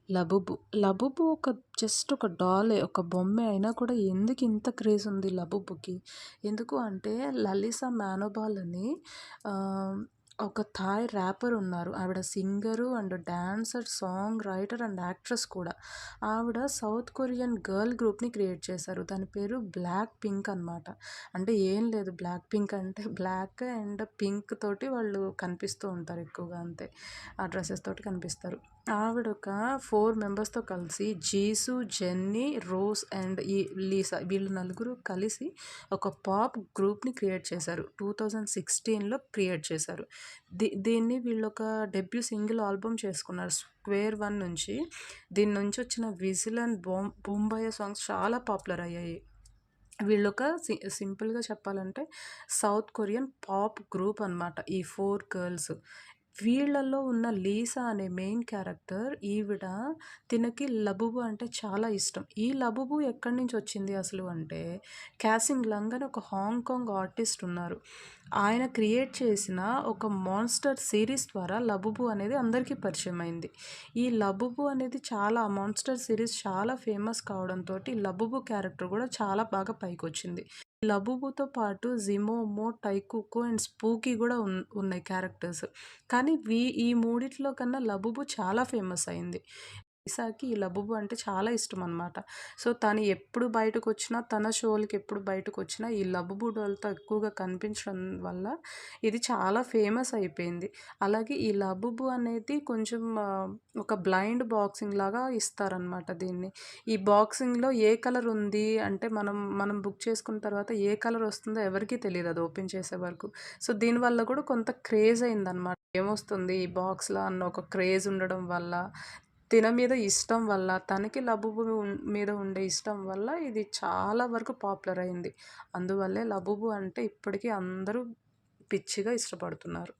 లబుబు. లబుబు just ఒక డాలే, ఒక బొమ్మే అయినా కూడా ఎందుకు ఇంత క్రేజ్ ఉంది లబుబుకి? ఎందుకు అంటే లలిసా మనోబాల్ అని ఒక థాయ్ ర్యాపర్ ఉన్నారు. ఆవిడ singer and dancer, song writer and actress కూడా. ఆవిడ సౌత్ కొరియన్ గర్ల్ గ్రూప్‌ని క్రియేట్ చేశారు. దాని పేరు బ్లాక్ పింక్ అనమాట. అంటే ఏం లేదు, బ్లాక్ పింక్ అంటే బ్లాక్ అండ్ పింక్ తోటి వాళ్ళు కనిపిస్తూ ఉంటారు ఎక్కువగా, అంతే. ఆ డ్రెసెస్ తోటి కనిపిస్తారు. ఆవిడ ఒక 4 మెంబర్స్‌తో కలిసి జీసు, జెన్నీ, రోజ్ అండ్ ఈ లీసా వీళ్ళు నలుగురు కలిసి ఒక పాప్ గ్రూప్‌ని క్రియేట్ చేశారు. 2016లో క్రియేట్ చేశారు. దీన్ని వీళ్ళొక డెబ్యూ సింగిల్ ఆల్బమ్ చేసుకున్నారు. స్క్వేర్ వన్ నుంచి. దీని నుంచి వచ్చిన విజిల్ అండ్ బూంబాయ సాంగ్స్ చాలా పాపులర్ అయ్యాయి. వీళ్ళొక సింపుల్‌గా చెప్పాలంటే సౌత్ కొరియన్ పాప్ గ్రూప్ అనమాట ఈ 4 గర్ల్స్. వీళ్ళలో ఉన్న లీసా అనే మెయిన్ క్యారెక్టర్ ఈవిడ, తినకి లబుబు అంటే చాలా ఇష్టం. ఈ లబుబు ఎక్కడి నుంచి వచ్చింది అసలు అంటే, క్యాసింగ్ లంగ్ అని ఒక హాంకాంగ్ ఆర్టిస్ట్ ఉన్నారు. ఆయన క్రియేట్ చేసిన ఒక మాన్స్టర్ సిరీస్ ద్వారా లబుబు అనేది అందరికీ పరిచయం అయింది. ఈ లబుబు అనేది చాలా మాన్స్టర్ సిరీస్ చాలా ఫేమస్ కావడంతోటి లబుబు క్యారెక్టర్ కూడా చాలా బాగా పైకొచ్చింది. లబుబుతో పాటు జిమోమో, టైకుకో అండ్ స్పూకీ కూడా ఉన్నాయి క్యారెక్టర్స్. కానీ ఈ మూడిట్లో కన్నా లబుబు చాలా ఫేమస్ అయింది. లిసాకి ఈ లబుబు అంటే చాలా ఇష్టం అనమాట. సో, తను ఎప్పుడు బయటకొచ్చినా, తన షోలకి ఎప్పుడు బయటకొచ్చినా ఈ లబుబు డాల్‌తో ఎక్కువగా కనిపించడం వల్ల ఇది చాలా ఫేమస్ అయిపోయింది. అలాగే ఈ లబుబు అనేది కొంచెం ఒక బ్లైండ్ బాక్సింగ్ లాగా ఇస్తారనమాట దీన్ని. ఈ బాక్సింగ్‌లో ఏ కలర్ ఉంది అంటే మనం బుక్ చేసుకున్న తర్వాత ఏ కలర్ వస్తుందో ఎవరికీ తెలీదు అది ఓపెన్ చేసే వరకు. సో, దీనివల్ల కూడా కొంత క్రేజ్ అయిందనమాట. ఏమొస్తుంది ఈ బాక్స్‌లో అన్న ఒక క్రేజ్ ఉండడం వల్ల, తిన మీద ఇష్టం వల్ల, తనకి లబుబు మీద ఉండే ఇష్టం వల్ల ఇది చాలా వరకు పాపులర్ అయింది. అందువల్లే లబుబు అంటే ఇప్పటికీ అందరూ పిచ్చిగా ఇష్టపడుతున్నారు.